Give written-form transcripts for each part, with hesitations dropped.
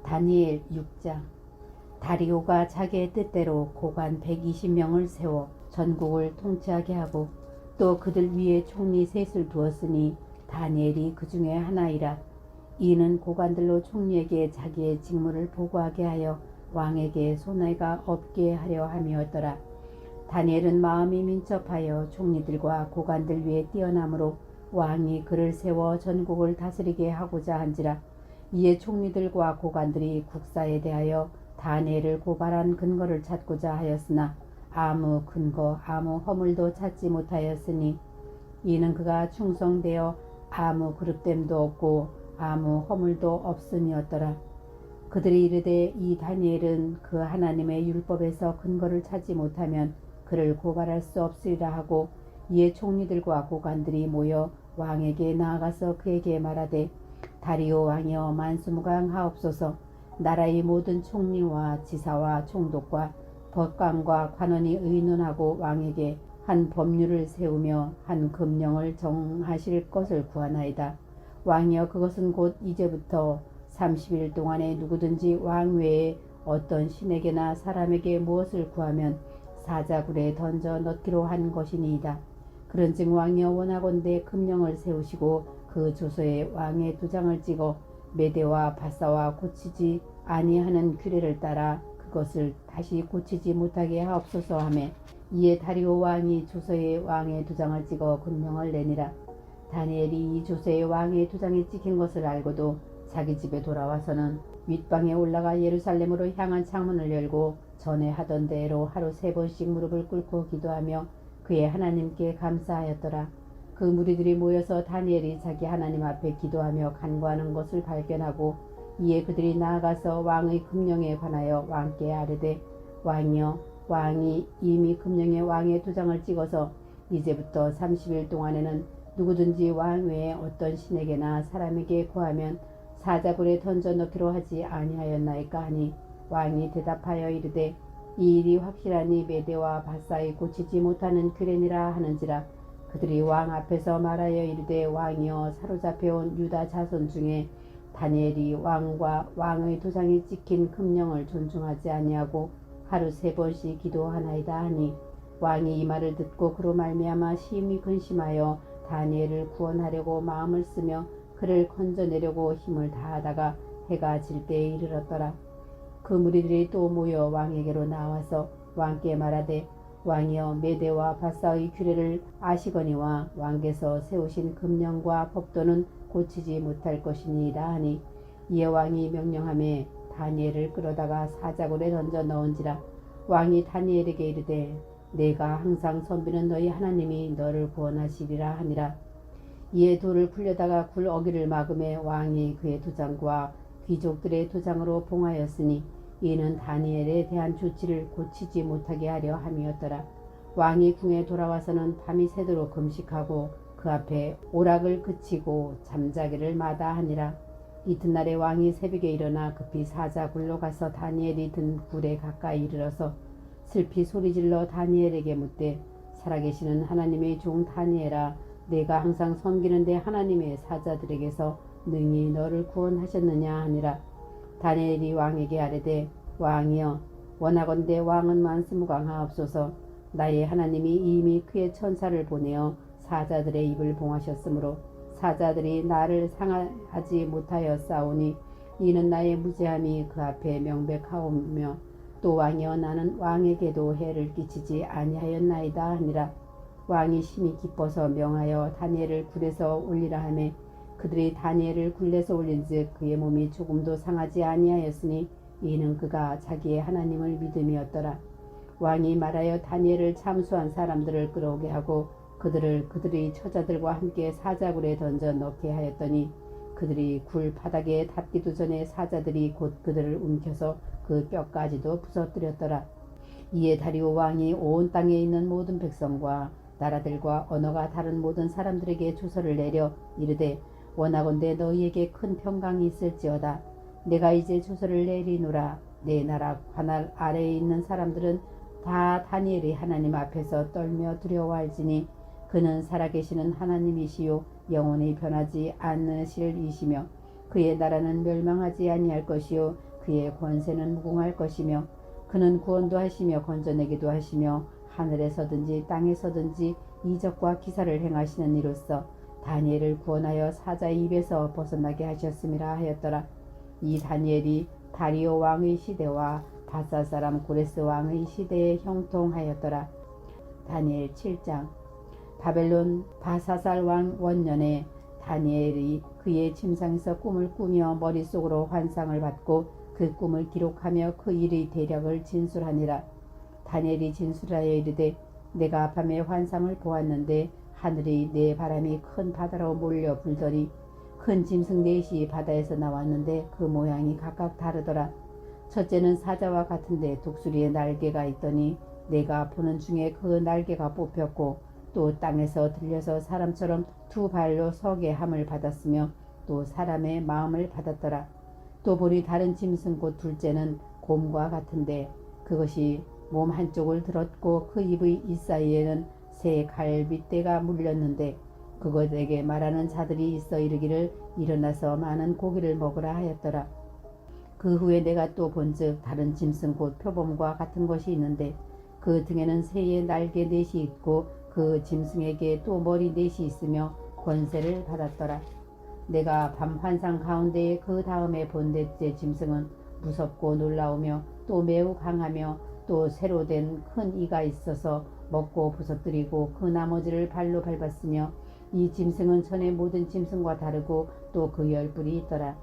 다니엘 6장. 다리오가 자기의 뜻대로 고관 120명을 세워 전국을 통치하게 하고 또 그들 위에 총리 셋을 두었으니 다니엘이 그 중에 하나이라. 이는 고관들로 총리에게 자기의 직무를 보고하게 하여 왕에게 손해가 없게 하려 함이었더라. 다니엘은 마음이 민첩하여 총리들과 고관들 위에 뛰어나므로 왕이 그를 세워 전국을 다스리게 하고자 한지라. 이에 총리들과 고관들이 국사에 대하여 다니엘을 고발한 근거를 찾고자 하였으나 아무 근거 아무 허물도 찾지 못하였으니 이는 그가 충성되어 아무 그릇됨도 없고 아무 허물도 없음이었더라. 그들이 이르되 이 다니엘은 그 하나님의 율법에서 근거를 찾지 못하면 그를 고발할 수 없으리라 하고, 이에 총리들과 고관들이 모여 왕에게 나아가서 그에게 말하되, 다리오 왕이여 만수무강하옵소서. 나라의 모든 총리와 지사와 총독과 법관과 관원이 의논하고 왕에게 한 법률을 세우며 한 금령을 정하실 것을 구하나이다. 왕이여 그것은 곧 이제부터 30일 동안에 누구든지 왕 외에 어떤 신에게나 사람에게 무엇을 구하면 사자굴에 던져 넣기로 한 것이니이다. 그런즉 왕이여 원하건대 금령을 세우시고 그 조서에 왕의 도장을 찍어 메대와 바사와 고치지 아니하는 규례를 따라 그것을 다시 고치지 못하게 하옵소서 하매, 이에 다리오 왕이 조서에 왕의 도장을 찍어 금령을 내니라. 다니엘이 이 조서에 왕의 도장이 찍힌 것을 알고도 자기 집에 돌아와서는 윗방에 올라가 예루살렘으로 향한 창문을 열고 전에 하던 대로 하루 3번씩 무릎을 꿇고 기도하며 그의 하나님께 감사하였더라. 그 무리들이 모여서 다니엘이 자기 하나님 앞에 기도하며 간구하는 것을 발견하고, 이에 그들이 나아가서 왕의 금령에 관하여 왕께 아뢰되, 왕이여, 왕이 이미 금령에 왕의 도장을 찍어서 이제부터 30일 동안에는 누구든지 왕 외에 어떤 신에게나 사람에게 구하면 사자굴에 던져 넣기로 하지 아니하였나이까 하니, 왕이 대답하여 이르되, 이 일이 확실하니 메대와 바사에 고치지 못하는 규례니라 하는지라. 그들이 왕 앞에서 말하여 이르되, 왕이여 사로잡혀온 유다 자손 중에 다니엘이 왕과 왕의 도장이 찍힌 금령을 존중하지 아니하고 하루 3번씩 기도하나이다 하니, 왕이 이 말을 듣고 그로 말미암아 심히 근심하여 다니엘을 구원하려고 마음을 쓰며 그를 건져내려고 힘을 다하다가 해가 질 때에 이르렀더라. 그 무리들이 또 모여 왕에게로 나와서 왕께 말하되, 왕이여 메대와 바사의 규례를 아시거니와 왕께서 세우신 금령과 법도는 고치지 못할 것이니이다 하니, 이에 왕이 명령하매 다니엘을 끌어다가 사자굴에 던져 넣은지라. 왕이 다니엘에게 이르되, 내가 항상 섬기는 너희 하나님이 너를 구원하시리라 하니라. 이에 돌을 굴려다가 굴 어기를 막음에 왕이 그의 도장과 귀족들의 도장으로 봉하였으니 이는 다니엘에 대한 조치를 고치지 못하게 하려 함이었더라. 왕이 궁에 돌아와서는 밤이 새도록 금식하고 그 앞에 오락을 그치고 잠자기를 마다하니라. 이튿날에 왕이 새벽에 일어나 급히 사자굴로 가서 다니엘이 든 굴에 가까이 이르러서 슬피 소리질러 다니엘에게 묻되, 살아계시는 하나님의 종 다니엘아, 내가 항상 섬기는데 하나님의 사자들에게서 능히 너를 구원하셨느냐 하니라. 다니엘이 왕에게 아뢰되, 왕이여, 원하건대 왕은 만수무강하옵소서. 나의 하나님이 이미 그의 천사를 보내어 사자들의 입을 봉하셨으므로 사자들이 나를 상하지 못하여 싸우니 이는 나의 무죄함이 그 앞에 명백하오며, 또 왕이여, 나는 왕에게도 해를 끼치지 아니하였나이다 하니라. 왕이 심히 기뻐서 명하여 다니엘을 굴에서 올리라 하매, 그들이 다니엘을 굴에서 올린즉 그의 몸이 조금도 상하지 아니하였으니 이는 그가 자기의 하나님을 믿음이었더라. 왕이 말하여 다니엘을 참수한 사람들을 끌어오게 하고 그들이 처자들과 함께 사자굴에 던져 넣게 하였더니, 그들이 굴 바닥에 닿기도 전에 사자들이 곧 그들을 움켜서 그 뼈까지도 부서뜨렸더라. 이에 다리오 왕이 온 땅에 있는 모든 백성과 나라들과 언어가 다른 모든 사람들에게 조서를 내려 이르되, 원하건대 너희에게 큰 평강이 있을지어다. 내가 이제 조서를 내리노라. 내 나라 관할 아래에 있는 사람들은 다 다니엘이 하나님 앞에서 떨며 두려워할지니 그는 살아계시는 하나님이시요 영원히 변하지 않으실 이시며 그의 나라는 멸망하지 아니할 것이요 그의 권세는 무궁할 것이며 그는 구원도 하시며 건져내기도 하시며 하늘에서든지 땅에서든지 이적과 기사를 행하시는 이로써 다니엘을 구원하여 사자의 입에서 벗어나게 하셨음이라 하였더라. 이 다니엘이 다리오 왕의 시대와 바사 사람 고레스 왕의 시대에 형통하였더라. 다니엘 7장. 바벨론 바사살 왕 원년에 다니엘이 그의 침상에서 꿈을 꾸며 머릿속으로 환상을 받고 그 꿈을 기록하며 그 일의 대략을 진술하니라. 다니엘이 진술하여 이르되 내가 밤에 환상을 보았는데 하늘이 네 바람이 큰 바다로 몰려 불더니 큰 짐승 넷이 바다에서 나왔는데 그 모양이 각각 다르더라. 첫째는 사자와 같은데 독수리의 날개가 있더니 내가 보는 중에 그 날개가 뽑혔고 또 땅에서 들려서 사람처럼 두 발로 서게 함을 받았으며 또 사람의 마음을 받았더라. 또 보니 다른 짐승 곧 둘째는 곰과 같은데 그것이 몸 한쪽을 들었고 그 입의 잇사이에는 새 갈빗대가 물렸는데 그것에게 말하는 자들이 있어 이르기를 일어나서 많은 고기를 먹으라 하였더라. 그 후에 내가 또 본즉 다른 짐승 곧 표범과 같은 것이 있는데 그 등에는 새의 날개 넷이 있고 그 짐승에게 또 머리 넷이 있으며 권세를 받았더라. 내가 밤 환상 가운데에 그 다음에 본 넷째 짐승은 무섭고 놀라우며 또 매우 강하며 또 새로 된 큰 이가 있어서 먹고 부서뜨리고 그 나머지를 발로 밟았으며 이 짐승은 전에 모든 짐승과 다르고 또 그 열뿔이 있더라.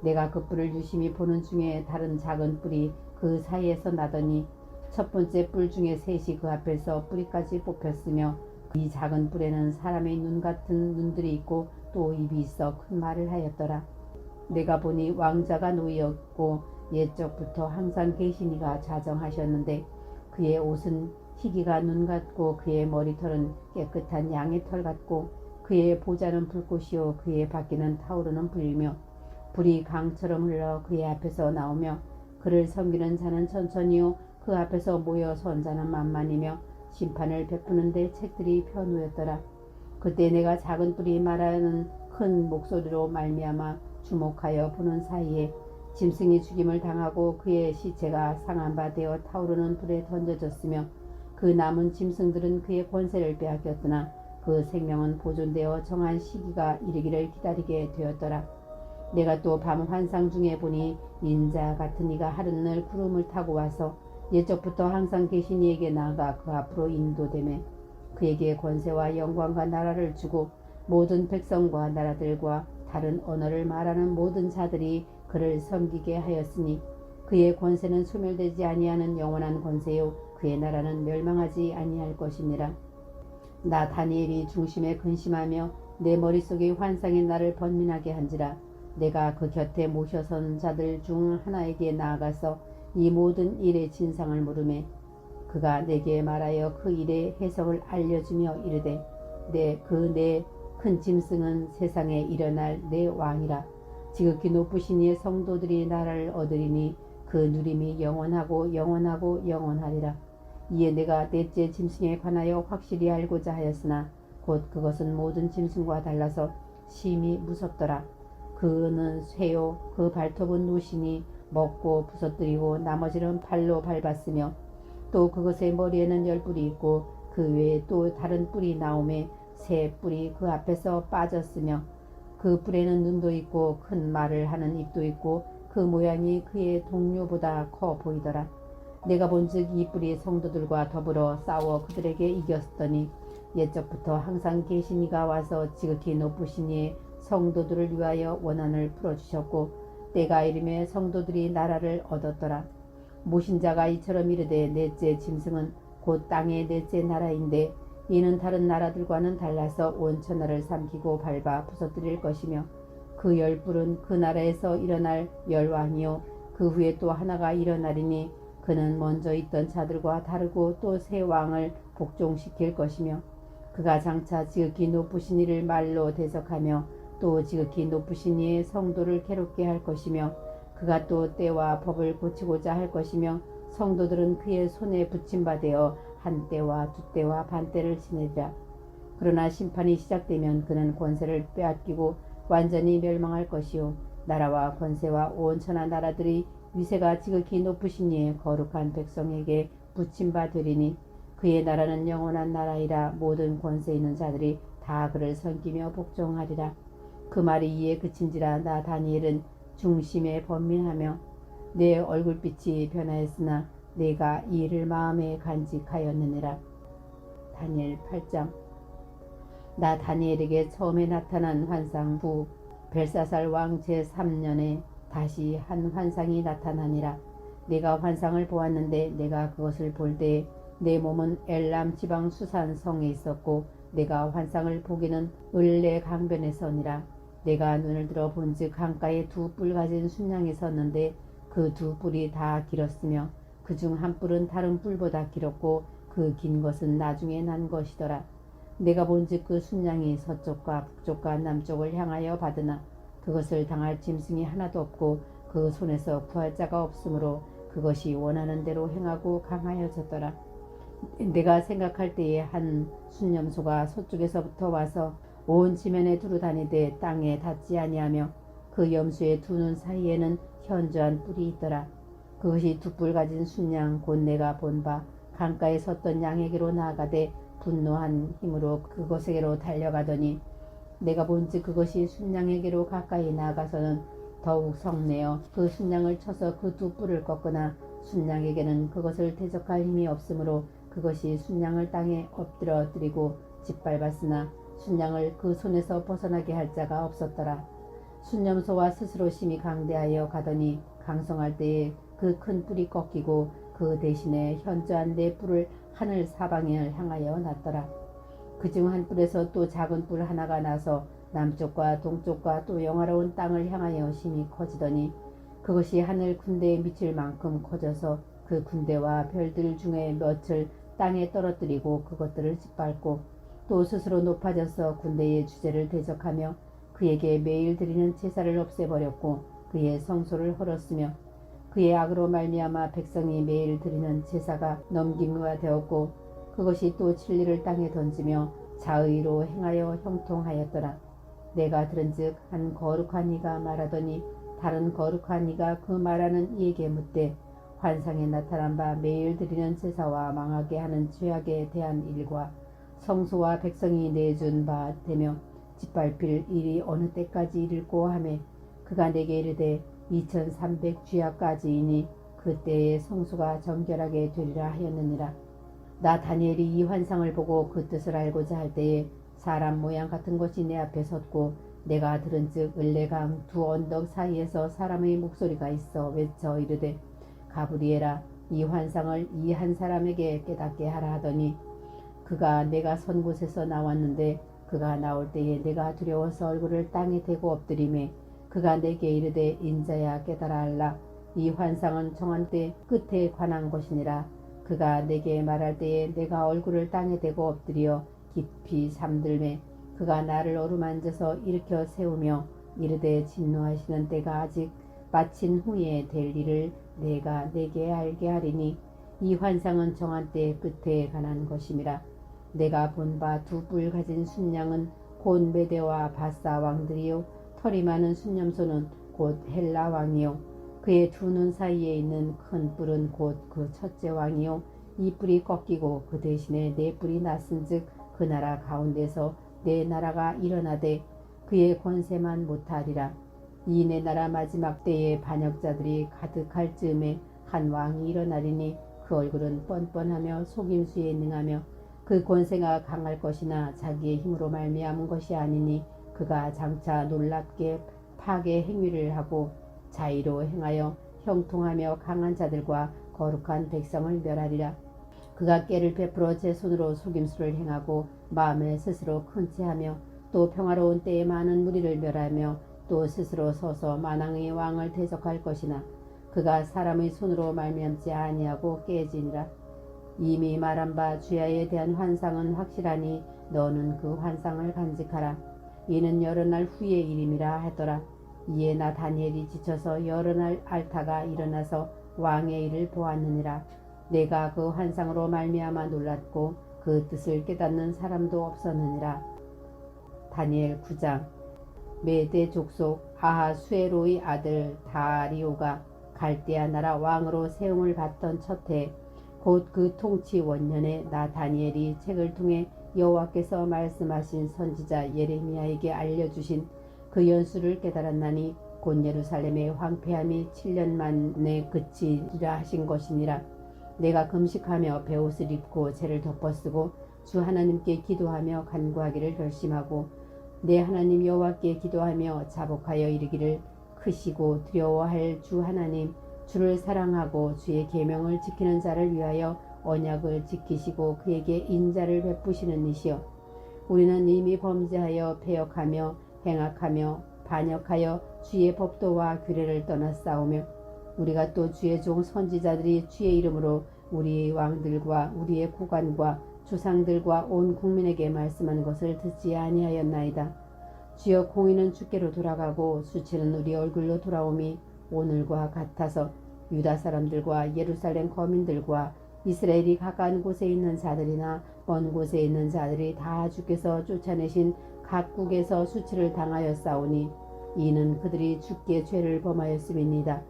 내가 그 뿔을 유심히 보는 중에 다른 작은 뿔이 그 사이에서 나더니 첫 번째 뿔 중에 셋이 그 앞에서 뿌리까지 뽑혔으며 이 작은 뿔에는 사람의 눈 같은 눈들이 있고 또 입이 있어 큰 말을 하였더라. 내가 보니 왕자가 놓였고 옛적부터 항상 계시니가 자정하셨는데 그의 옷은 희기가 눈 같고 그의 머리털은 깨끗한 양의 털 같고 그의 보좌는 불꽃이요 그의 바퀴는 타오르는 불이며 불이 강처럼 흘러 그의 앞에서 나오며 그를 섬기는 자는 천천히요 그 앞에서 모여 선 자는 만만이며 심판을 베푸는데 책들이 펴놓였더라. 그때 내가 작은 뿔이 말하는 큰 목소리로 말미암아 주목하여 보는 사이에 짐승이 죽임을 당하고 그의 시체가 상한 바 되어 타오르는 불에 던져졌으며 그 남은 짐승들은 그의 권세를 빼앗겼으나 그 생명은 보존되어 정한 시기가 이르기를 기다리게 되었더라. 내가 또 밤 환상 중에 보니 인자 같은 이가 하룻날 구름을 타고 와서 옛적부터 항상 계신 이에게 나아가 그 앞으로 인도되매 그에게 권세와 영광과 나라를 주고 모든 백성과 나라들과 다른 언어를 말하는 모든 자들이 그를 섬기게 하였으니 그의 권세는 소멸되지 아니하는 영원한 권세요 그의 나라는 멸망하지 아니할 것이니라. 나 다니엘이 중심에 근심하며 내 머릿속의 환상이 나를 번민하게 한지라. 내가 그 곁에 모셔선 자들 중 하나에게 나아가서 이 모든 일의 진상을 물으매 그가 내게 말하여 그 일의 해석을 알려주며 이르되 내 큰 짐승은 세상에 일어날 내 왕이라. 지극히 높으신 이의 성도들이 나라를 얻으리니 그 누림이 영원하고 영원하고 영원하리라. 이에 내가 넷째 짐승에 관하여 확실히 알고자 하였으나 곧 그것은 모든 짐승과 달라서 심히 무섭더라. 그는 쇠요 그 발톱은 노시니 먹고 부서뜨리고 나머지는 발로 밟았으며 또 그것의 머리에는 열뿔이 있고 그 외에 또 다른 뿔이 나오매 새 뿔이 그 앞에서 빠졌으며 그 뿔에는 눈도 있고 큰 말을 하는 입도 있고 그 모양이 그의 동료보다 커 보이더라. 내가 본즉 이 뿔이 성도들과 더불어 싸워 그들에게 이겼더니 옛적부터 항상 계신 이가 와서 지극히 높으신 이의 성도들을 위하여 원한을 풀어주셨고 때가 이르매 성도들이 나라를 얻었더라. 모신자가 이처럼 이르되 넷째 짐승은 곧 땅의 넷째 나라인데 이는 다른 나라들과는 달라서 온 천하를 삼키고 밟아 부서뜨릴 것이며 그 열뿔은 그 나라에서 일어날 열왕이요 그 후에 또 하나가 일어나리니 그는 먼저 있던 자들과 다르고 또 새 왕을 복종시킬 것이며 그가 장차 지극히 높으신 이를 말로 대적하며 또 지극히 높으신 이의 성도를 괴롭게 할 것이며 그가 또 때와 법을 고치고자 할 것이며 성도들은 그의 손에 붙임받아 한 때와 두 때와 반 때를 지내리라. 그러나 심판이 시작되면 그는 권세를 빼앗기고 완전히 멸망할 것이요 나라와 권세와 온 천하 나라들이 위세가 지극히 높으신 이의 거룩한 백성에게 붙임바 되리니 그의 나라는 영원한 나라이라. 모든 권세 있는 자들이 다 그를 섬기며 복종하리라. 그 말이 이에 그친지라. 나 다니엘은 중심에 번민하며 내 얼굴빛이 변하였으나 내가 이 일을 마음에 간직하였느니라. 다니엘 8장. 나 다니엘에게 처음에 나타난 환상 후 벨사살 왕 제3년에 다시 한 환상이 나타나니라. 내가 환상을 보았는데 내가 그것을 볼 때에 내 몸은 엘람 지방 수산 성에 있었고 내가 환상을 보기는 을레 강변에 서니라. 내가 눈을 들어 본즉 강가에 두 뿔 가진 순양이 섰는데 그 두 뿔이 다 길었으며 그 중 한 뿔은 다른 뿔보다 길었고 그 긴 것은 나중에 난 것이더라. 내가 본즉 그 순양이 서쪽과 북쪽과 남쪽을 향하여 받으나 그것을 당할 짐승이 하나도 없고 그 손에서 구할 자가 없으므로 그것이 원하는 대로 행하고 강하여졌더라. 내가 생각할 때에 한 순념소가 서쪽에서부터 와서 온 지면에 두루 다니되 땅에 닿지 아니하며 그 염소의 두 눈 사이에는 현저한 뿔이 있더라. 그것이 두 뿔 가진 순양 곧 내가 본 바 강가에 섰던 양에게로 나아가되 분노한 힘으로 그것에게로 달려가더니 내가 본즉 그것이 순양에게로 가까이 나아가서는 더욱 성내어 그 순양을 쳐서 그 두 뿔을 꺾으나 순양에게는 그것을 대적할 힘이 없으므로 그것이 순양을 땅에 엎드러뜨리고 짓밟았으나 순양을 그 손에서 벗어나게 할 자가 없었더라. 순념소와 스스로 심히 강대하여 가더니 강성할 때에 그 큰 뿔이 꺾이고 그 대신에 현저한 네 뿔을 하늘 사방을 향하여 놨더라. 그중 한 뿔에서 또 작은 뿔 하나가 나서 남쪽과 동쪽과 또 영화로운 땅을 향하여 심히 커지더니 그것이 하늘 군대에 미칠 만큼 커져서 그 군대와 별들 중에 몇을 땅에 떨어뜨리고 그것들을 짓밟고 또 스스로 높아져서 군대의 주제를 대적하며 그에게 매일 드리는 제사를 없애버렸고 그의 성소를 헐었으며 그의 악으로 말미암아 백성이 매일 드리는 제사가 넘김과 되었고 그것이 또 진리를 땅에 던지며 자의로 행하여 형통하였더라. 내가 들은즉 한 거룩한 이가 말하더니 다른 거룩한 이가 그 말하는 이에게 묻되 환상에 나타난 바 매일 드리는 제사와 망하게 하는 죄악에 대한 일과 성소와 백성이 내준 바 되며 짓밟힐 일이 어느 때까지 이를꼬 하매 그가 내게 이르되 2300 주야까지이니 그때의 성소가 정결하게 되리라 하였느니라. 나 다니엘이 이 환상을 보고 그 뜻을 알고자 할 때에 사람 모양 같은 것이 내 앞에 섰고 내가 들은즉 을레강 두 언덕 사이에서 사람의 목소리가 있어 외쳐 이르되 가브리엘아 이 환상을 이 한 사람에게 깨닫게 하라 하더니 그가 내가 선 곳에서 나왔는데 그가 나올 때에 내가 두려워서 얼굴을 땅에 대고 엎드리매 그가 내게 이르되 인자야 깨달아 알라. 이 환상은 정한 때 끝에 관한 것이니라. 그가 내게 말할 때에 내가 얼굴을 땅에 대고 엎드려 깊이 잠들매 그가 나를 어루만져서 일으켜 세우며 이르되 진노하시는 때가 아직 마친 후에 될 일을 내가 내게 알게 하리니 이 환상은 정한 때 끝에 관한 것임이라. 내가 본 바 두 뿔 가진 순양은 곧 메대와 바사 왕들이요 털이 많은 순념소는 곧 헬라 왕이요 그의 두 눈 사이에 있는 큰 뿔은 곧 그 첫째 왕이요 이 뿔이 꺾이고 그 대신에 네 뿔이 났은즉 그 나라 가운데서 네 나라가 일어나되 그의 권세만 못하리라. 이 네 나라 마지막 때에 반역자들이 가득할 즈음에 한 왕이 일어나리니 그 얼굴은 뻔뻔하며 속임수에 능하며 그 권세가 강할 것이나 자기의 힘으로 말미암은 것이 아니니 그가 장차 놀랍게 파괴 행위를 하고 자의로 행하여 형통하며 강한 자들과 거룩한 백성을 멸하리라. 그가 깨를 베풀어 제 손으로 속임수를 행하고 마음에 스스로 큰 채하며 또 평화로운 때에 많은 무리를 멸하며 또 스스로 서서 만왕의 왕을 대적할 것이나 그가 사람의 손으로 말미암지 아니하고 깨지니라. 이미 말한 바 주야에 대한 환상은 확실하니 너는 그 환상을 간직하라. 이는 여러 날 후의 일임이라 하더라. 이에 나 다니엘이 지쳐서 여러 날 알타가 일어나서 왕의 일을 보았느니라. 내가 그 환상으로 말미암아 놀랐고 그 뜻을 깨닫는 사람도 없었느니라. 다니엘 9장. 메대 족속 아하수에로의 아들 다리오가 갈대아 나라 왕으로 세움을 받던 첫해 곧 그 통치 원년에 나 다니엘이 책을 통해 여호와께서 말씀하신 선지자 예레미야에게 알려주신 그 연수를 깨달았나니 곧 예루살렘의 황폐함이 7년 만에 그치리라 하신 것이니라. 내가 금식하며 베옷을 입고 죄를 덮어쓰고 주 하나님께 기도하며 간구하기를 결심하고 내 하나님 여호와께 기도하며 자복하여 이르기를 크시고 두려워할 주 하나님 주를 사랑하고 주의 계명을 지키는 자를 위하여 언약을 지키시고 그에게 인자를 베푸시는 이시여 우리는 이미 범죄하여 패역하며 행악하며 반역하여 주의 법도와 규례를 떠나 싸우며 우리가 또 주의 종 선지자들이 주의 이름으로 우리의 왕들과 우리의 고관과 조상들과 온 국민에게 말씀한 것을 듣지 아니하였나이다. 주여 공의는 주께로 돌아가고 수치는 우리 얼굴로 돌아오미 오늘과 같아서 유다 사람들과 예루살렘 거민들과 이스라엘이 가까운 곳에 있는 자들이나 먼 곳에 있는 자들이 다 주께서 쫓아내신 각국에서 수치를 당하여 싸우니 이는 그들이 주께 죄를 범하였음이니이다.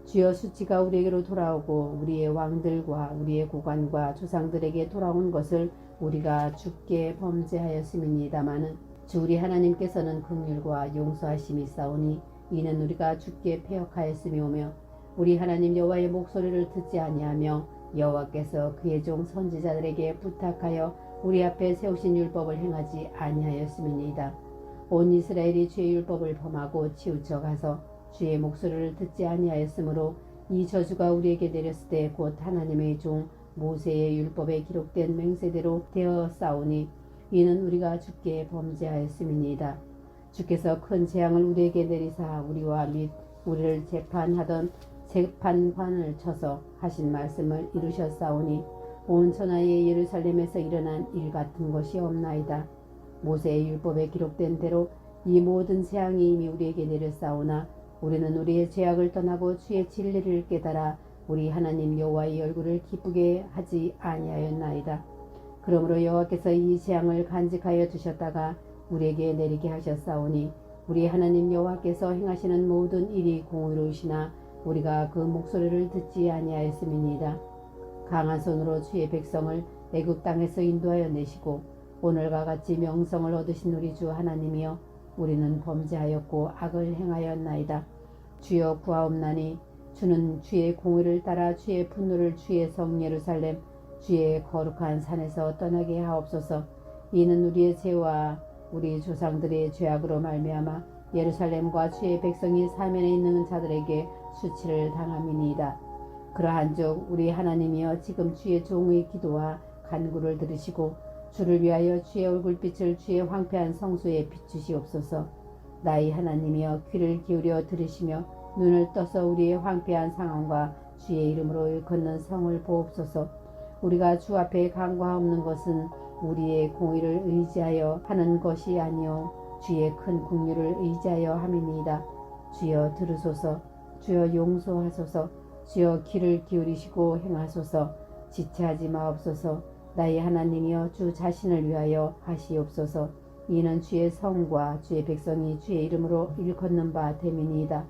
주여 수치가 우리에게로 돌아오고 우리의 왕들과 우리의 고관과 조상들에게 돌아온 것을 우리가 주께 범죄하였음이니이다마는 주 우리 하나님께서는 긍휼과 용서하심이 있사오니 이는 우리가 주께 패역하였음이오며 우리 하나님 여호와의 목소리를 듣지 아니하며 여호와께서 그의 종 선지자들에게 부탁하여 우리 앞에 세우신 율법을 행하지 아니하였음이니이다. 온 이스라엘이 주의 율법을 범하고 치우쳐 가서 주의 목소리를 듣지 아니하였으므로 이 저주가 우리에게 내렸을 때 곧 하나님의 종 모세의 율법에 기록된 맹세대로 되어 싸우니 이는 우리가 주께 범죄하였음이니이다. 주께서 큰 재앙을 우리에게 내리사 우리와 및 우리를 재판하던 재판관을 쳐서 하신 말씀을 이루셨사오니 온 천하의 예루살렘에서 일어난 일 같은 것이 없나이다. 모세의 율법에 기록된 대로 이 모든 재앙이 이미 우리에게 내렸사오나 우리는 우리의 죄악을 떠나고 주의 진리를 깨달아 우리 하나님 여호와의 얼굴을 기쁘게 하지 아니하였나이다. 그러므로 여호와께서 이 재앙을 간직하여 두셨다가 우리에게 내리게 하셨사오니 우리 하나님 여호와께서 행하시는 모든 일이 공의로우시나 우리가 그 목소리를 듣지 아니하였음이니이다. 강한 손으로 주의 백성을 애굽 땅에서 인도하여 내시고 오늘과 같이 명성을 얻으신 우리 주 하나님이여 우리는 범죄하였고 악을 행하였나이다. 주여 구하옵나니 주는 주의 공의를 따라 주의 분노를 주의 성 예루살렘 주의 거룩한 산에서 떠나게 하옵소서. 이는 우리의 죄와 우리 조상들의 죄악으로 말미암아 예루살렘과 주의 백성이 사면에 있는 자들에게 수치를 당함이니이다. 그러한즉 우리 하나님이여 지금 주의 종의 기도와 간구를 들으시고 주를 위하여 주의 얼굴빛을 주의 황폐한 성소에 비추시옵소서. 나의 하나님이여 귀를 기울여 들으시며 눈을 떠서 우리의 황폐한 상황과 주의 이름으로 일컫는 성을 보옵소서. 우리가 주 앞에 간구하옵는 것은 우리의 공의를 의지하여 하는 것이 아니요 주의 큰 긍휼을 의지하여 함이니이다. 주여 들으소서. 주여 용서하소서. 주여 귀를 기울이시고 행하소서. 지체하지 마옵소서. 나의 하나님이여 주 자신을 위하여 하시옵소서. 이는 주의 성과 주의 백성이 주의 이름으로 일컫는 바 됨이니이다.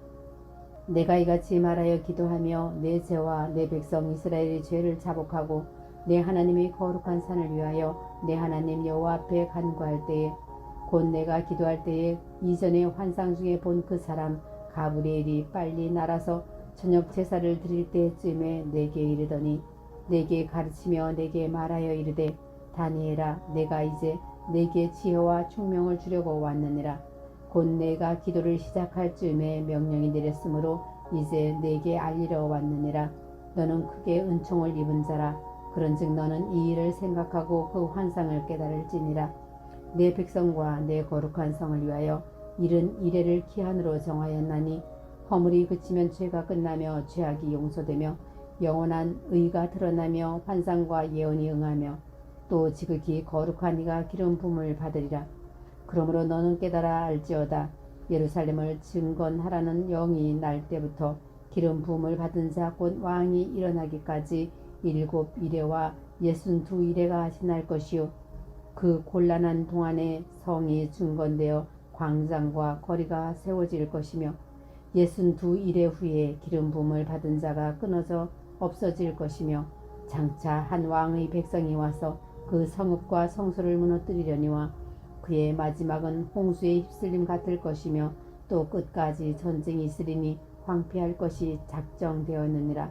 내가 이같이 말하여 기도하며 내 죄와 내 백성 이스라엘의 죄를 자복하고 내 하나님의 거룩한 산을 위하여 내 하나님 여호와 앞에 간구할 때에 곧 내가 기도할 때에 이전에 환상 중에 본 그 사람 가브리엘이 빨리 날아서 저녁 제사를 드릴 때쯤에 내게 이르더니 내게 가르치며 내게 말하여 이르되 다니엘아 내가 이제 내게 지혜와 총명을 주려고 왔느니라. 곧 내가 기도를 시작할 즈음에 명령이 내렸으므로 이제 내게 알리러 왔느니라. 너는 크게 은총을 입은 자라. 그런즉 너는 이 일을 생각하고 그 환상을 깨달을지니라. 내 백성과 내 거룩한 성을 위하여 이른 이래를 기한으로 정하였나니 허물이 그치면 죄가 끝나며 죄악이 용서되며 영원한 의가 드러나며 환상과 예언이 응하며 또 지극히 거룩한 이가 기름 부음을 받으리라. 그러므로 너는 깨달아 알지어다. 예루살렘을 증건하라는 영이 날 때부터 기름 부음을 받은 자 곧 왕이 일어나기까지 7 이레와 62 이레가 지날 것이요 그 곤란한 동안에 성이 증건되어 광장과 거리가 세워질 것이며 62일의 후에 기름 부음을 받은 자가 끊어져 없어질 것이며 장차 한 왕의 백성이 와서 그 성읍과 성소를 무너뜨리려니와 그의 마지막은 홍수에 휩쓸림 같을 것이며 또 끝까지 전쟁이 있으리니 황폐할 것이 작정되었느니라.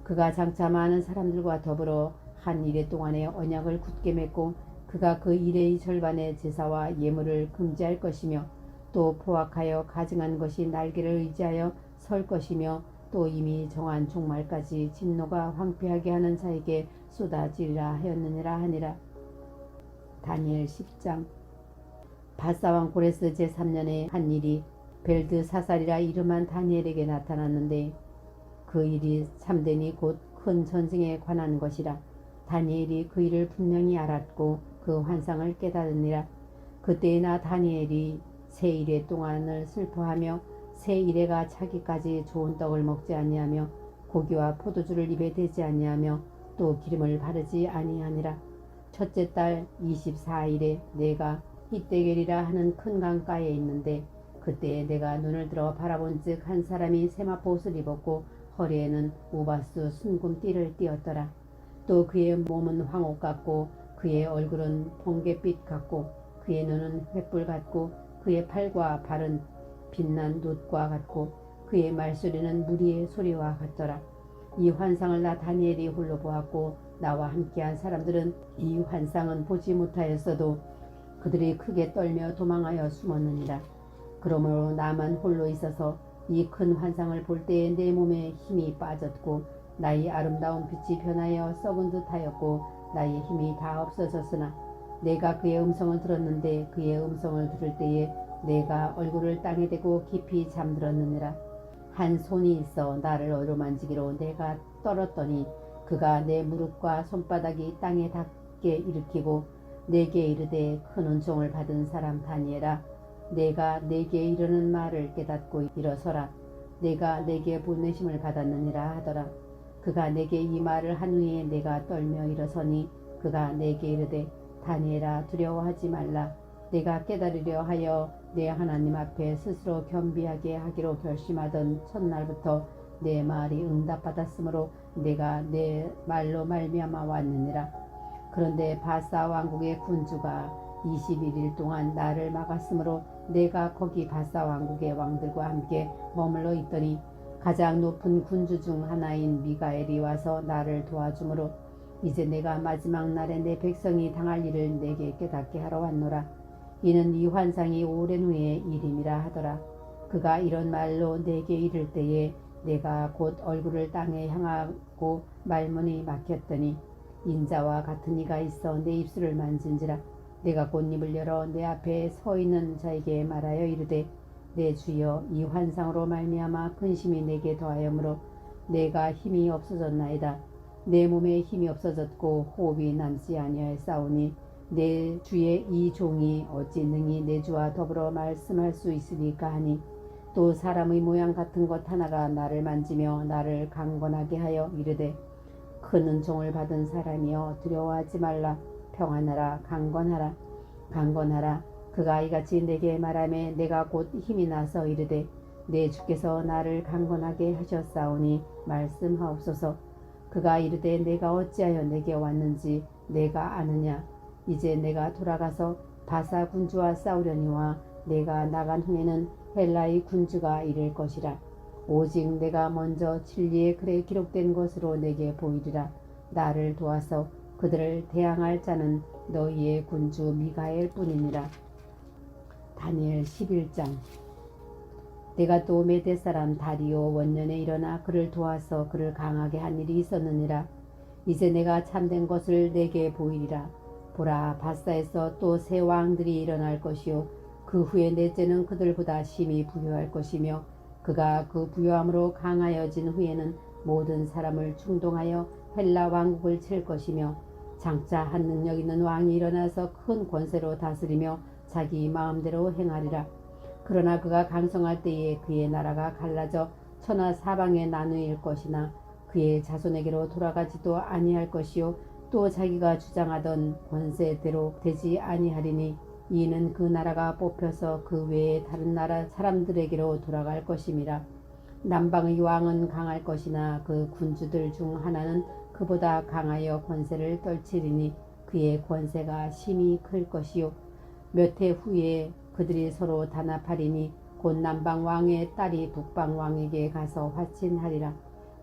그가 장차 많은 사람들과 더불어 한 이래 동안에 언약을 굳게 맺고 그가 그 일의 절반의 제사와 예물을 금지할 것이며 또 포악하여 가증한 것이 날개를 의지하여 설 것이며 또 이미 정한 종말까지 진노가 황폐하게 하는 자에게 쏟아지리라 하였느니라 하니라. 다니엘 10장. 바사왕 고레스 제3년에 한 일이 벨드사살이라 이름한 다니엘에게 나타났는데 그 일이 참되니 곧 큰 전쟁에 관한 것이라. 다니엘이 그 일을 분명히 알았고 그 환상을 깨달으니라. 그때나 다니엘이 새 이래 동안을 슬퍼하며 새 이래가 차기까지 좋은 떡을 먹지 아니하며 고기와 포도주를 입에 대지 아니하며 또 기름을 바르지 아니하니라. 첫째 달 24일에 내가 히데겔이라 하는 큰 강가에 있는데 그때에 내가 눈을 들어 바라본즉 한 사람이 세마포 옷을 입었고 허리에는 우바스 순금 띠를 띠었더라. 또 그의 몸은 황옥 같고 그의 얼굴은 번갯빛 같고 그의 눈은 횃불 같고 그의 팔과 발은 빛난 놋과 같고 그의 말소리는 무리의 소리와 같더라. 이 환상을 나 다니엘이 홀로 보았고 나와 함께한 사람들은 이 환상은 보지 못하였어도 그들이 크게 떨며 도망하여 숨었느니라. 그러므로 나만 홀로 있어서 이 큰 환상을 볼 때에 내 몸에 힘이 빠졌고 나의 아름다운 빛이 변하여 썩은 듯하였고 나의 힘이 다 없어졌으나 내가 그의 음성을 들었는데 그의 음성을 들을 때에 내가 얼굴을 땅에 대고 깊이 잠들었느니라. 한 손이 있어 나를 어루만지기로 내가 떨었더니 그가 내 무릎과 손바닥이 땅에 닿게 일으키고 내게 이르되 큰 은총을 받은 사람 다니엘아, 내가 내게 이르는 말을 깨닫고 일어서라. 내가 내게 보내심을 받았느니라 하더라. 그가 내게 이 말을 한 후에 내가 떨며 일어서니 그가 내게 이르되 다니엘아, 두려워하지 말라. 내가 깨달으려 하여 내 하나님 앞에 스스로 겸비하게 하기로 결심하던 첫날부터 내 말이 응답받았으므로 내가 내 말로 말미암아 왔느니라. 그런데 바사 왕국의 군주가 21일 동안 나를 막았으므로 내가 거기 바사 왕국의 왕들과 함께 머물러 있더니 가장 높은 군주 중 하나인 미가엘이 와서 나를 도와주므로 이제 내가 마지막 날에 내 백성이 당할 일을 내게 깨닫게 하러 왔노라. 이는 이 환상이 오랜 후의 일임이라 하더라. 그가 이런 말로 내게 이를 때에 내가 곧 얼굴을 땅에 향하고 말문이 막혔더니 인자와 같은 이가 있어 내 입술을 만진지라. 내가 곧 입을 열어 내 앞에 서 있는 자에게 말하여 이르되 내 주여, 이 환상으로 말미암아 근심이 내게 더하여므로 내가 힘이 없어졌나이다. 내 몸에 힘이 없어졌고 호흡이 남지 아니하였사오니 내 주의 이 종이 어찌 능히 내 주와 더불어 말씀할 수 있으리까 하니 또 사람의 모양 같은 것 하나가 나를 만지며 나를 강건하게 하여 이르되 큰 은총을 받은 사람이여, 두려워하지 말라. 평안하라. 강건하라. 강건하라. 그가 이같이 내게 말하매 내가 곧 힘이 나서 이르되 내 주께서 나를 강건하게 하셨사오니 말씀하옵소서. 그가 이르되 내가 어찌하여 내게 왔는지 내가 아느냐. 이제 내가 돌아가서 바사 군주와 싸우려니와 내가 나간 후에는 헬라의 군주가 이를 것이라. 오직 내가 먼저 진리의 글에 기록된 것으로 내게 보이리라. 나를 도와서 그들을 대항할 자는 너희의 군주 미가엘 뿐이니라. 다니엘 11장. 내가 또 메대 사람 다리오 원년에 일어나 그를 도와서 그를 강하게 한 일이 있었느니라. 이제 내가 참된 것을 내게 보이리라. 보라, 바사에서 또 새 왕들이 일어날 것이요 그 후에 넷째는 그들보다 심히 부유할 것이며 그가 그 부유함으로 강하여진 후에는 모든 사람을 충동하여 헬라 왕국을 칠 것이며 장차 한 능력 있는 왕이 일어나서 큰 권세로 다스리며 자기 마음대로 행하리라. 그러나 그가 강성할 때에 그의 나라가 갈라져 천하 사방에 나누일 것이나 그의 자손에게로 돌아가지도 아니할 것이요 또 자기가 주장하던 권세대로 되지 아니하리니 이는 그 나라가 뽑혀서 그 외의 다른 나라 사람들에게로 돌아갈 것임이라. 남방의 왕은 강할 것이나 그 군주들 중 하나는 그보다 강하여 권세를 떨치리니 그의 권세가 심히 클 것이요. 몇 해 후에 그들이 서로 단합하리니 곧 남방 왕의 딸이 북방 왕에게 가서 화친하리라.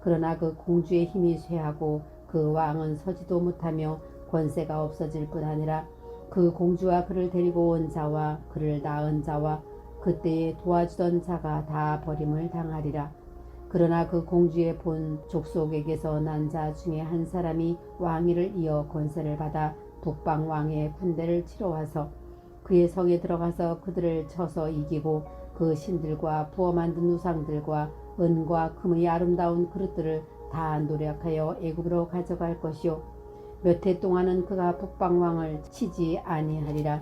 그러나 그 공주의 힘이 쇠하고 그 왕은 서지도 못하며 권세가 없어질 뿐 아니라 그 공주와 그를 데리고 온 자와 그를 낳은 자와 그때에 도와주던 자가 다 버림을 당하리라. 그러나 그 공주의 본 족속에게서 난 자 중에 한 사람이 왕위를 이어 권세를 받아 북방 왕의 군대를 치러 와서 그의 성에 들어가서 그들을 쳐서 이기고 그 신들과 부어 만든 우상들과 은과 금의 아름다운 그릇들을 다 노력하여 애굽으로 가져갈 것이요. 몇 해 동안은 그가 북방왕을 치지 아니하리라.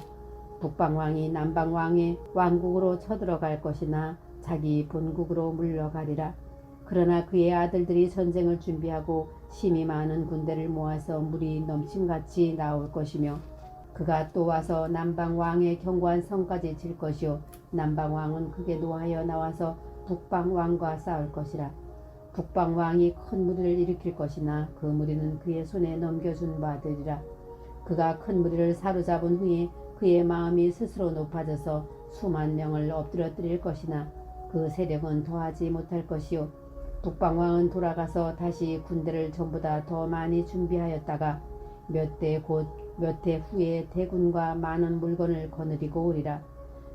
북방왕이 남방왕의 왕국으로 쳐들어갈 것이나 자기 본국으로 물러가리라. 그러나 그의 아들들이 전쟁을 준비하고 심히 많은 군대를 모아서 물이 넘침같이 나올 것이며 그가 또 와서 남방왕의 견고한 성까지 칠 것이요. 남방왕은 크게 노하여 나와서 북방왕과 싸울 것이라. 북방왕이 큰 무리를 일으킬 것이나 그 무리는 그의 손에 넘겨준 바 되리라. 그가 큰 무리를 사로잡은 후에 그의 마음이 스스로 높아져서 수만 명을 엎드려뜨릴 것이나 그 세력은 더하지 못할 것이요. 북방왕은 돌아가서 다시 군대를 전보다 더 많이 준비하였다가 몇 해 후에 대군과 많은 물건을 거느리고 오리라.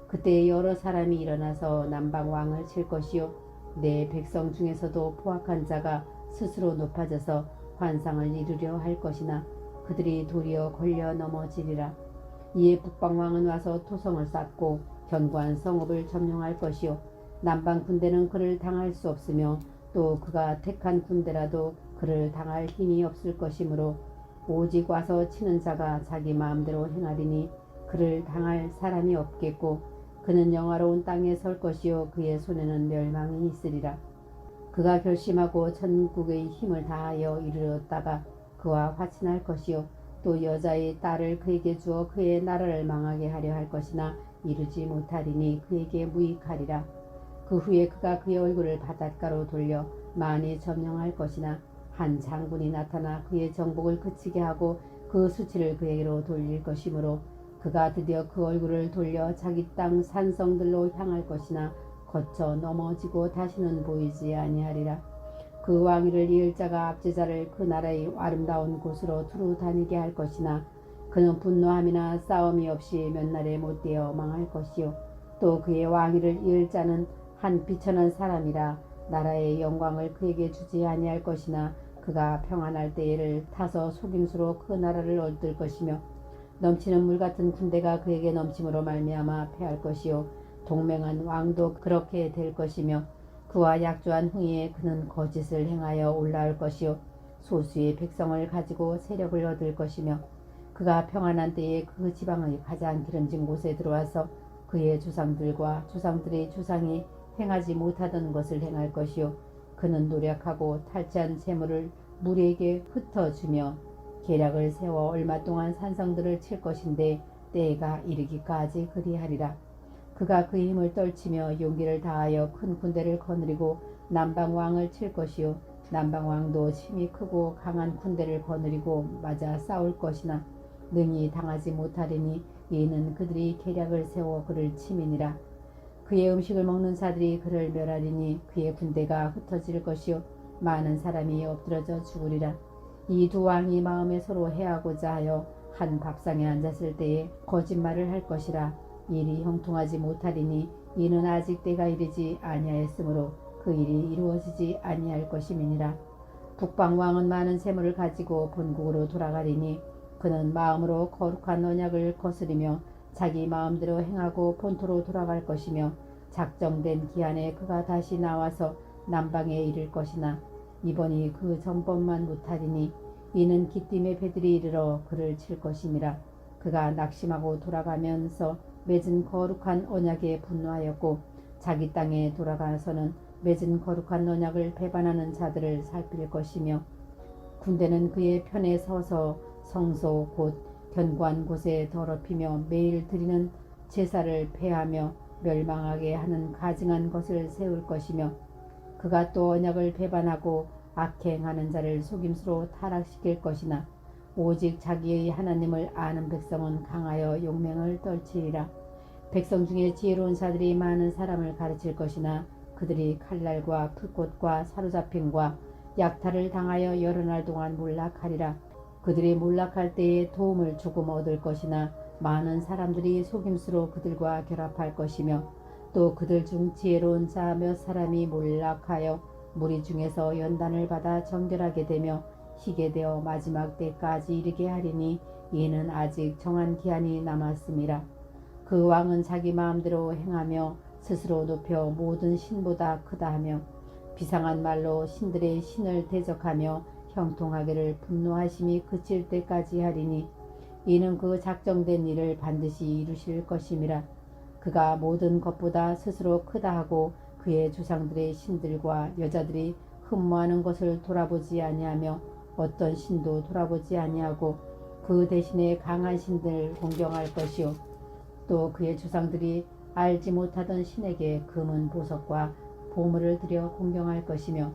그때 여러 사람이 일어나서 남방왕을 칠 것이요. 내 백성 중에서도 포악한 자가 스스로 높아져서 환상을 이루려 할 것이나 그들이 도리어 걸려 넘어지리라. 이에 북방왕은 와서 토성을 쌓고 견고한 성읍을 점령할 것이요. 남방 군대는 그를 당할 수 없으며 또 그가 택한 군대라도 그를 당할 힘이 없을 것이므로 오직 와서 치는 자가 자기 마음대로 행하리니 그를 당할 사람이 없겠고 그는 영화로운 땅에 설 것이요 그의 손에는 멸망이 있으리라. 그가 결심하고 전국의 힘을 다하여 이르렀다가 그와 화친할 것이요 또 여자의 딸을 그에게 주어 그의 나라를 망하게 하려 할 것이나 이루지 못하리니 그에게 무익하리라. 그 후에 그가 그의 얼굴을 바닷가로 돌려 많이 점령할 것이나 한 장군이 나타나 그의 정복을 그치게 하고 그 수치를 그에게로 돌릴 것이므로 그가 드디어 그 얼굴을 돌려 자기 땅 산성들로 향할 것이나 거쳐 넘어지고 다시는 보이지 아니하리라. 그 왕위를 이을 자가 압제자를 그 나라의 아름다운 곳으로 두루 다니게 할 것이나 그는 분노함이나 싸움이 없이 몇 날에 못되어 망할 것이요. 또 그의 왕위를 이을 자는 한 비천한 사람이라 나라의 영광을 그에게 주지 아니할 것이나 그가 평안할 때를 타서 속임수로 그 나라를 얻을 것이며 넘치는 물 같은 군대가 그에게 넘침으로 말미암아 패할 것이요 동맹한 왕도 그렇게 될 것이며 그와 약조한 후에 그는 거짓을 행하여 올라올 것이요 소수의 백성을 가지고 세력을 얻을 것이며 그가 평안한 때에 그 지방의 가장 기름진 곳에 들어와서 그의 조상들과 조상들의 조상이 행하지 못하던 것을 행할 것이요 그는 노력하고 탈취한 재물을 무리에게 흩어주며 계략을 세워 얼마 동안 산성들을 칠 것인데 때가 이르기까지 그리하리라. 그가 그의 힘을 떨치며 용기를 다하여 큰 군대를 거느리고 남방왕을 칠 것이요 남방왕도 힘이 크고 강한 군대를 거느리고 맞아 싸울 것이나 능히 당하지 못하리니 이는 그들이 계략을 세워 그를 치미니라. 그의 음식을 먹는 자들이 그를 멸하리니 그의 군대가 흩어질 것이요 많은 사람이 엎드러져 죽으리라. 이 두 왕이 마음에 서로 해하고자 하여 한 밥상에 앉았을 때에 거짓말을 할 것이라. 일이 형통하지 못하리니 이는 아직 때가 이르지 아니하였으므로 그 일이 이루어지지 아니할 것임이니라. 북방왕은 많은 재물을 가지고 본국으로 돌아가리니 그는 마음으로 거룩한 언약을 거스리며 자기 마음대로 행하고 본토로 돌아갈 것이며 작정된 기한에 그가 다시 나와서 남방에 이를 것이나 이번이 그 전번만 못하리니 이는 기띔의 배들이 이르러 그를 칠 것임이라. 그가 낙심하고 돌아가면서 맺은 거룩한 언약에 분노하였고 자기 땅에 돌아가서는 맺은 거룩한 언약을 배반하는 자들을 살필 것이며 군대는 그의 편에 서서 성소 곧 견고한 곳에 더럽히며 매일 드리는 제사를 폐하며 멸망하게 하는 가증한 것을 세울 것이며 그가 또 언약을 배반하고 악행하는 자를 속임수로 타락시킬 것이나 오직 자기의 하나님을 아는 백성은 강하여 용맹을 떨치리라. 백성 중에 지혜로운 자들이 많은 사람을 가르칠 것이나 그들이 칼날과 풀꽃과 사로잡힘과 약탈을 당하여 여러 날 동안 몰락하리라. 그들이 몰락할 때에 도움을 조금 얻을 것이나 많은 사람들이 속임수로 그들과 결합할 것이며 또 그들 중 지혜로운 자 몇 사람이 몰락하여 무리 중에서 연단을 받아 정결하게 되며 희게 되어 마지막 때까지 이르게 하리니 이는 아직 정한 기한이 남았음이라. 그 왕은 자기 마음대로 행하며 스스로 높여 모든 신보다 크다 하며 비상한 말로 신들의 신을 대적하며 형통하기를 분노하심이 그칠 때까지 하리니 이는 그 작정된 일을 반드시 이루실 것임이라. 그가 모든 것보다 스스로 크다 하고 그의 조상들의 신들과 여자들이 흠모하는 것을 돌아보지 아니하며 어떤 신도 돌아보지 아니하고 그 대신에 강한 신들을 공경할 것이요 또 그의 조상들이 알지 못하던 신에게 금은 보석과 보물을 들여 공경할 것이며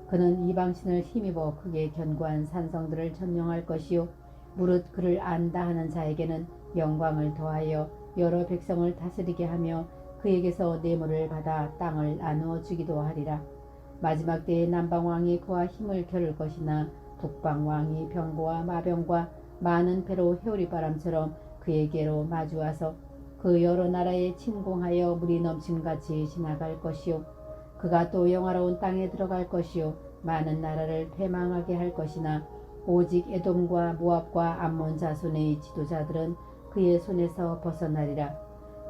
그는 이방신을 힘입어 크게 견고한 산성들을 점령할 것이요 무릇 그를 안다 하는 자에게는 영광을 더하여 여러 백성을 다스리게 하며 그에게서 뇌물을 받아 땅을 나누어 주기도 하리라. 마지막 때에 남방왕이 그와 힘을 겨룰 것이나 북방왕이 병고와 마병과 많은 배로 해오리바람처럼 그에게로 마주와서 그 여러 나라에 침공하여 물이 넘침같이 지나갈 것이요 그가 또 영화로운 땅에 들어갈 것이요 많은 나라를 패망하게 할 것이나 오직 에돔과 모압과 암몬 자손의 지도자들은 그의 손에서 벗어나리라.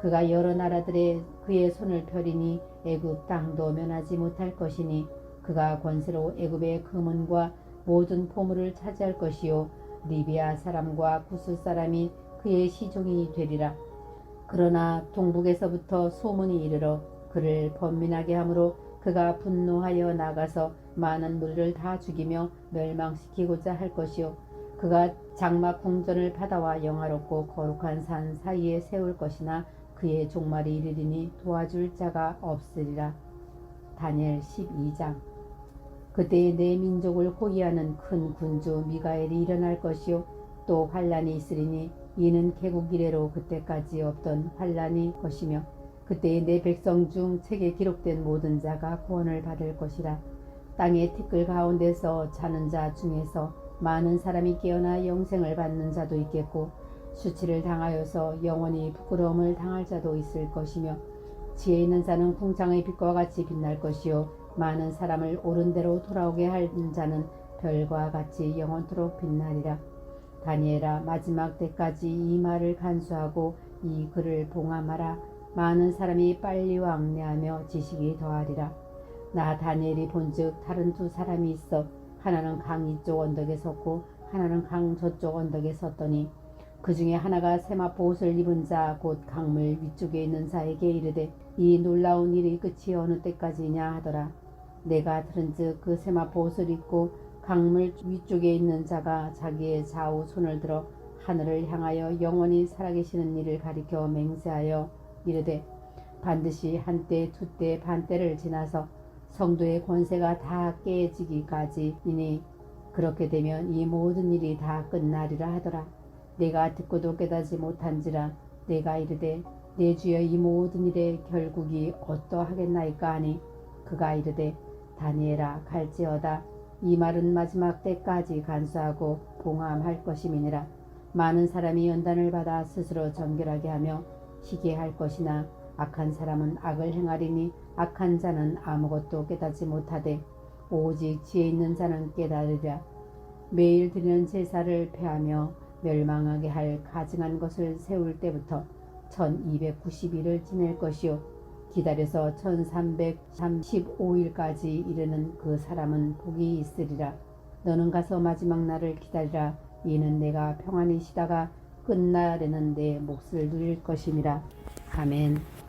그가 여러 나라들의 그의 손을 펴리니 애굽 땅도 면하지 못할 것이니 그가 권세로 애굽의 금은과 모든 보물을 차지할 것이요 리비아 사람과 구스 사람이 그의 시종이 되리라. 그러나 동북에서부터 소문이 이르러 그를 번민하게 하므로 그가 분노하여 나가서 많은 무리를 다 죽이며 멸망시키고자 할 것이요 그가 장막 궁전을 바다와 영화롭고 거룩한 산 사이에 세울 것이나 그의 종말이 이르리니 도와줄 자가 없으리라. 다니엘 12장. 그때에 내 민족을 호위하는 큰 군주 미가엘이 일어날 것이요 또 환란이 있으리니 이는 개국 이래로 그때까지 없던 환란이 것이며 그때에 내 백성 중 책에 기록된 모든 자가 구원을 받을 것이라. 땅의 티끌 가운데서 자는 자 중에서 많은 사람이 깨어나 영생을 받는 자도 있겠고 수치를 당하여서 영원히 부끄러움을 당할 자도 있을 것이며 지혜 있는 자는 궁창의 빛과 같이 빛날 것이요 많은 사람을 옳은 대로 돌아오게 하는 자는 별과 같이 영원토록 빛나리라. 다니엘아 마지막 때까지 이 말을 간수하고 이 글을 봉함하라. 많은 사람이 빨리 왕래하며 지식이 더하리라. 나 다니엘이 본즉 다른 두 사람이 있어 하나는 강 이쪽 언덕에 섰고 하나는 강 저쪽 언덕에 섰더니 그 중에 하나가 세마포 옷을 입은 자 곧 강물 위쪽에 있는 자에게 이르되 이 놀라운 일의 끝이 어느 때까지냐 하더라. 내가 들은즉 그 세마포 옷을 입고 강물 위쪽에 있는 자가 자기의 좌우 손을 들어 하늘을 향하여 영원히 살아계시는 이를 가리켜 맹세하여 이르되 반드시 한때 두때 반때를 지나서 성도의 권세가 다 깨지기까지이니 그렇게 되면 이 모든 일이 다 끝나리라 하더라. 내가 듣고도 깨닫지 못한지라. 내가 이르되 내 주여 이 모든 일의 결국이 어떠하겠나이까 하니 그가 이르되 다니엘아 갈지어다. 이 말은 마지막 때까지 간수하고 봉함할 것임이니라. 많은 사람이 연단을 받아 스스로 정결하게 하며 희게 할 것이나 악한 사람은 악을 행하리니 악한 자는 아무것도 깨닫지 못하되 오직 지혜 있는 자는 깨달으리라. 매일 드리는 제사를 폐하며 멸망하게 할 가증한 것을 세울 때부터 1290일을 지낼 것이요 기다려서 1335일까지 이르는 그 사람은 복이 있으리라. 너는 가서 마지막 날을 기다리라. 이는 내가 평안히 쉬다가 끝날에는 내 몫을 누릴 것임이라. 아멘.